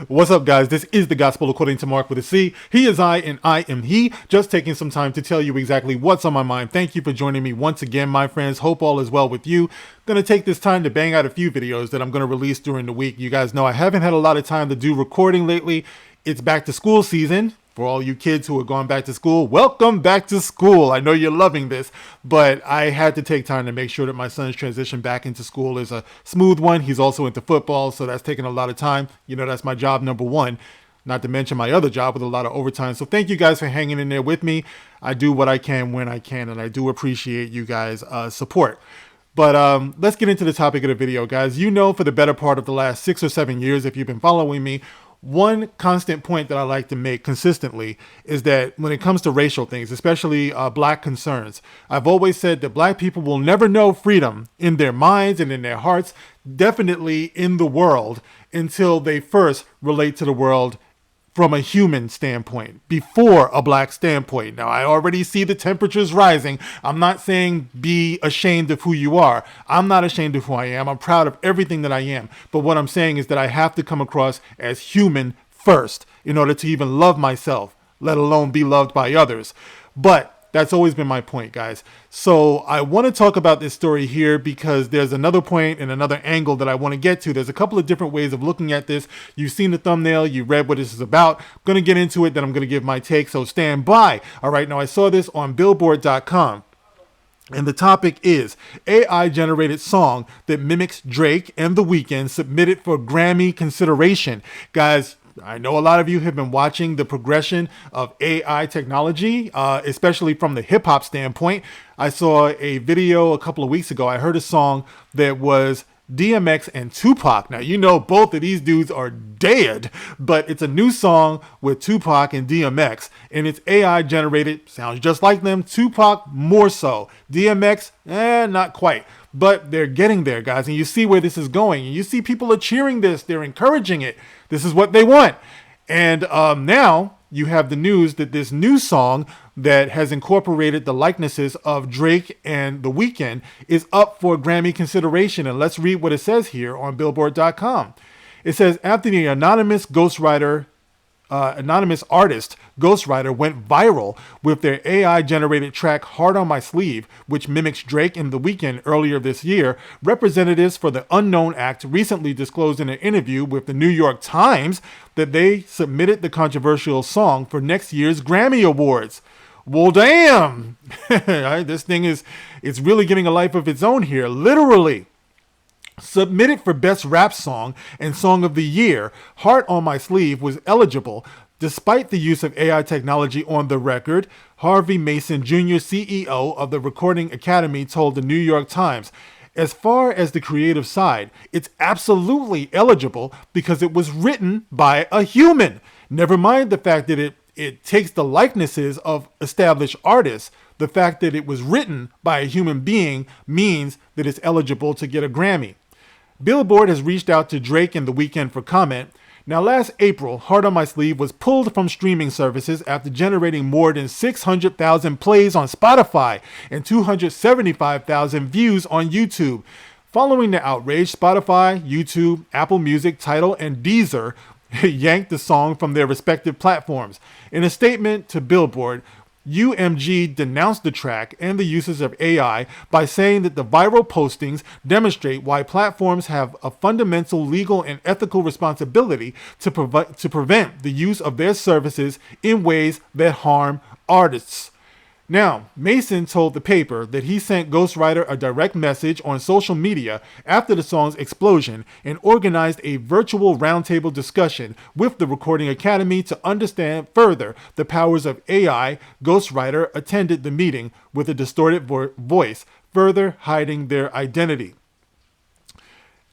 What's up, guys? This is the Gospel According to Mark with a C. He is I, and I am he. Just taking some time to tell you exactly what's on my mind. Thank you for joining me once again, my friends. Hope all is well with you. Gonna take this time to bang out a few videos that I'm gonna release during the week. You guys know I haven't had a lot of time to do recording lately. It's back to school season. For all you kids who are going back to school, welcome back to school. I know you're loving this, but I had to take time to make sure that my son's transition back into school is a smooth one. He's also into football, so that's taking a lot of time. You know, that's my job number one, not to mention my other job with a lot of overtime. So thank you guys for hanging in there with me. I do what I can when I can, and I do appreciate you guys' support. But let's get into the topic of the video, guys. You know, for the better part of the last 6 or 7 years, if you've been following me, one constant point that I like to make consistently is that when it comes to racial things, especially black concerns, I've always said that black people will never know freedom in their minds and in their hearts, definitely in the world, until they first relate to the world from a human standpoint, before a black standpoint. Now, I already see the temperatures rising. I'm not saying be ashamed of who you are. I'm not ashamed of who I am. I'm proud of everything that I am. But what I'm saying is that I have to come across as human first in order to even love myself, let alone be loved by others. But that's always been my point, guys. So I want to talk about this story here because there's another point and another angle that I want to get to. There's a couple of different ways of looking at this. You've seen the thumbnail. You read what this is about. I'm going to get into it. Then I'm going to give my take. So stand by. All right. Now, I saw this on Billboard.com. And the topic is AI-generated song that mimics Drake and The Weeknd submitted for Grammy consideration. Guys, I know a lot of you have been watching the progression of AI technology, especially from the hip hop standpoint. I saw a video a couple of weeks ago. I heard a song that was DMX and Tupac. Now, you know, both of these dudes are dead, but it's a new song with Tupac and DMX, and it's AI generated. Sounds just like them. Tupac more so. DMX, not quite. But they're getting there, guys, and you see where this is going. And you see people are cheering this. They're encouraging it. This is what they want. And now you have the news that this new song that has incorporated the likenesses of Drake and The Weeknd is up for Grammy consideration. And let's read what it says here on Billboard.com. It says, after the anonymous artist Ghostwriter went viral with their AI-generated track Heart on My Sleeve, which mimics Drake and The Weeknd earlier this year, representatives for the Unknown Act recently disclosed in an interview with the New York Times that they submitted the controversial song for next year's Grammy Awards. Well, damn! This thing it's really getting a life of its own here, literally. Submitted for Best Rap Song and Song of the Year, Heart on My Sleeve was eligible despite the use of AI technology on the record, Harvey Mason Jr., CEO of the Recording Academy, told the New York Times. As far as the creative side, it's absolutely eligible because it was written by a human. Never mind the fact that it takes the likenesses of established artists. The fact that it was written by a human being means that it's eligible to get a Grammy. Billboard has reached out to Drake and The Weeknd for comment. Now, last April, Heart on My Sleeve was pulled from streaming services after generating more than 600,000 plays on Spotify and 275,000 views on YouTube. Following the outrage, Spotify, YouTube, Apple Music, Tidal, and Deezer yanked the song from their respective platforms. In a statement to Billboard, UMG denounced the track and the uses of AI by saying that the viral postings demonstrate why platforms have a fundamental legal and ethical responsibility to prevent the use of their services in ways that harm artists. Now, Mason told the paper that he sent Ghostwriter a direct message on social media after the song's explosion and organized a virtual roundtable discussion with the Recording Academy to understand further the powers of AI. Ghostwriter attended the meeting with a distorted voice, further hiding their identity.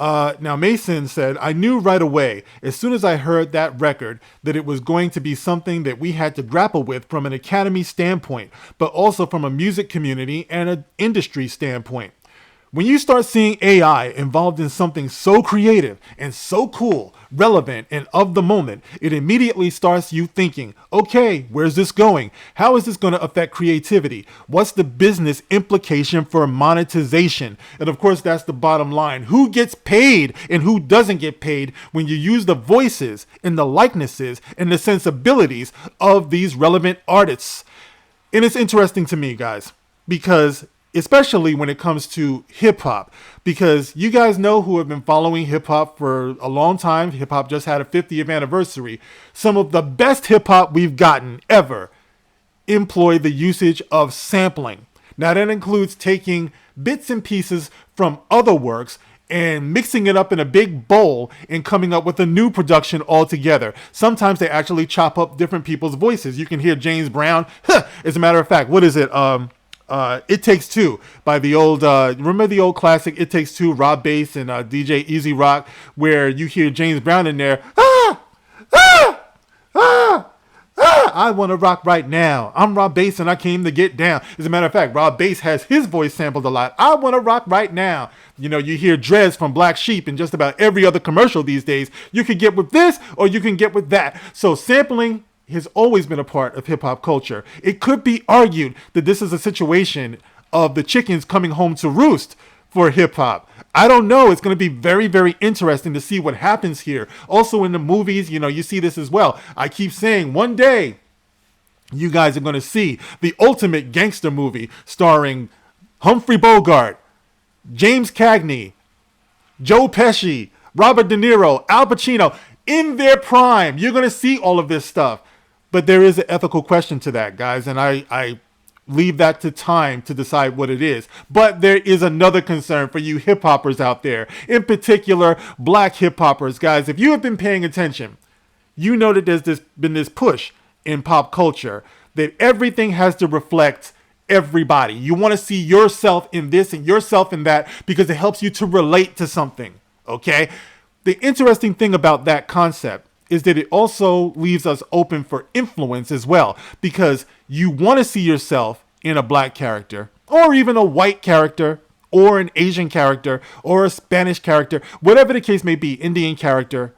Now, Mason said, I knew right away, as soon as I heard that record, that it was going to be something that we had to grapple with from an Academy standpoint, but also from a music community and an industry standpoint. When you start seeing AI involved in something so creative and so cool, relevant, and of the moment, it immediately starts you thinking, okay, where's this going? How is this going to affect creativity? What's the business implication for monetization? And of course, that's the bottom line. Who gets paid and who doesn't get paid when you use the voices and the likenesses and the sensibilities of these relevant artists? And it's interesting to me, guys, because especially when it comes to hip hop, because you guys know who have been following hip hop for a long time. Hip hop just had a 50th anniversary. Some of the best hip hop we've gotten ever employ the usage of sampling. Now that includes taking bits and pieces from other works and mixing it up in a big bowl and coming up with a new production altogether. Sometimes they actually chop up different people's voices. You can hear James Brown. As a matter of fact, what is it? It Takes Two by the old, remember the old classic It Takes Two, Rob Bass and DJ Easy Rock, where you hear James Brown in there, I want to rock right now. I'm Rob Bass and I came to get down. As a matter of fact, Rob Bass has his voice sampled a lot. I want to rock right now. You know, you hear Drez from Black Sheep in just about every other commercial these days. You can get with this or you can get with that. So sampling has always been a part of hip hop culture. It could be argued that this is a situation of the chickens coming home to roost for hip hop. I don't know. It's going to be very, very interesting to see what happens here. Also in the movies, you know, you see this as well. I keep saying one day you guys are going to see the ultimate gangster movie starring Humphrey Bogart, James Cagney, Joe Pesci, Robert De Niro, Al Pacino in their prime. You're going to see all of this stuff. But there is an ethical question to that, guys, and I leave that to time to decide what it is. But there is another concern for you hip-hoppers out there, in particular, black hip-hoppers. Guys, if you have been paying attention, you know that there's been this push in pop culture that everything has to reflect everybody. You want to see yourself in this and yourself in that because it helps you to relate to something, okay? The interesting thing about that concept is that it also leaves us open for influence as well, because you want to see yourself in a black character or even a white character or an Asian character or a Spanish character, whatever the case may be, Indian character.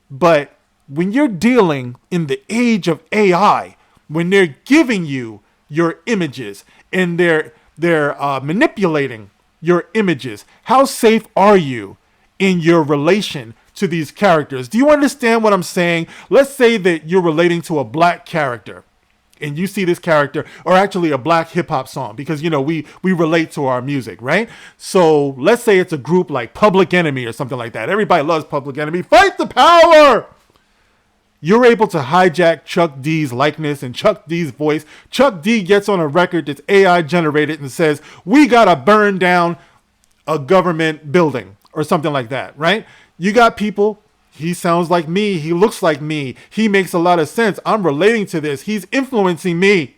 But when you're dealing in the age of AI, when they're giving you your images and they're manipulating your images, how safe are you in your relation to these characters? Do you understand what I'm saying? Let's say that you're relating to a black character and you see this character, or actually a black hip hop song, because, you know, we relate to our music, right? So let's say it's a group like Public Enemy or something like that. Everybody loves Public Enemy. Fight the power! You're able to hijack Chuck D's likeness and Chuck D's voice. Chuck D gets on a record that's AI generated and says, we gotta burn down a government building or something like that, right? You got people, he sounds like me, he looks like me, he makes a lot of sense, I'm relating to this, he's influencing me.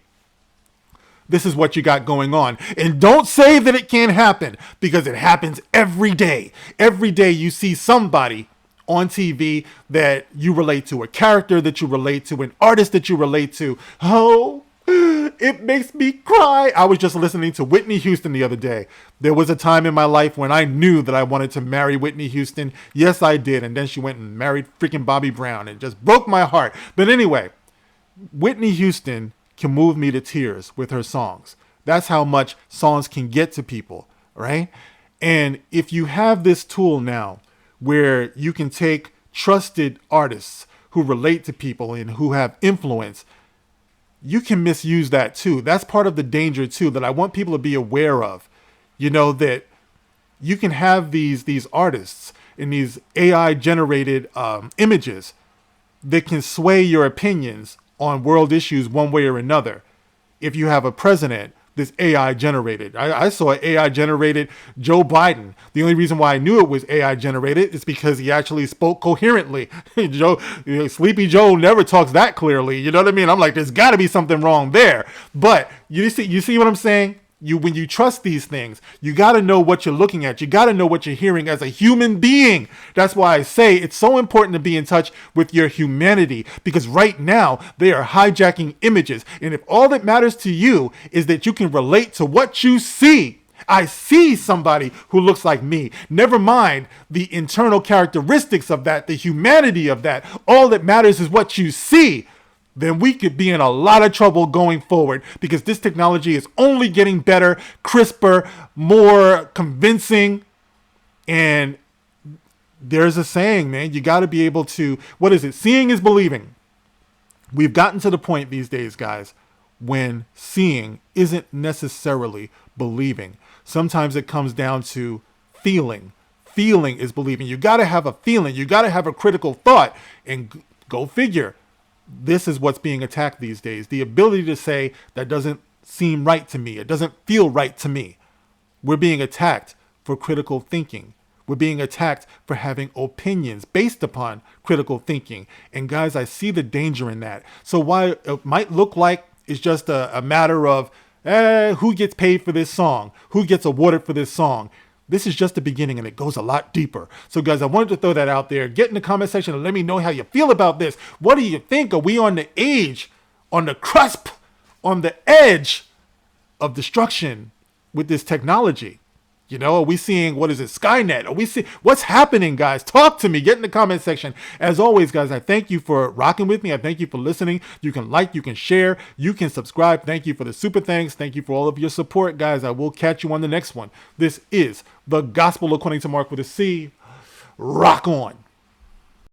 This is what you got going on. And don't say that it can't happen, because it happens every day. Every day you see somebody on TV that you relate to, a character that you relate to, an artist that you relate to. Oh, it makes me cry. I was just listening to Whitney Houston the other day. There was a time in my life when I knew that I wanted to marry Whitney Houston. Yes, I did. And then she went and married freaking Bobby Brown. It just broke my heart. But anyway, Whitney Houston can move me to tears with her songs. That's how much songs can get to people, right? And if you have this tool now where you can take trusted artists who relate to people and who have influence, you can misuse that too. That's part of the danger too, that I want people to be aware of. You know, that you can have these artists and these AI generated images that can sway your opinions on world issues one way or another. If you have a president that's AI generated, I saw AI generated Joe Biden. The only reason why I knew it was AI generated is because he actually spoke coherently. Sleepy Joe never talks that clearly. You know what I mean? I'm like, there's got to be something wrong there. But you see what I'm saying? When you trust these things, you got to know what you're looking at. You got to know what you're hearing as a human being. That's why I say it's so important to be in touch with your humanity, because right now they are hijacking images. And if all that matters to you is that you can relate to what you see I see somebody who looks like me. Never mind the internal characteristics of that, the humanity of that. All that matters is what you see. Then we could be in a lot of trouble going forward, because this technology is only getting better, crisper, more convincing. And there's a saying, man, you got to be able to, what is it? Seeing is believing. We've gotten to the point these days, guys, when seeing isn't necessarily believing. Sometimes it comes down to feeling. Feeling is believing. You got to have a feeling. You got to have a critical thought. And go figure. This is what's being attacked these days. The ability to say, that doesn't seem right to me. It doesn't feel right to me. We're being attacked for critical thinking. We're being attacked for having opinions based upon critical thinking. And guys, I see the danger in that. So while it might look like it's just a matter of who gets paid for this song, who gets awarded for this song, this is just the beginning, and it goes a lot deeper. So guys, I wanted to throw that out there. Get in the comment section and let me know how you feel about this. What do you think? Are we on the edge, on the cusp, on the edge of destruction with this technology? You know, are we seeing, what is it, Skynet? Are we seeing, what's happening, guys? Talk to me. Get in the comment section. As always, guys, I thank you for rocking with me. I thank you for listening. You can like, you can share, you can subscribe. Thank you for the super thanks. Thank you for all of your support, guys. I will catch you on the next one. This is The Gospel According to Mark with a C. Rock on.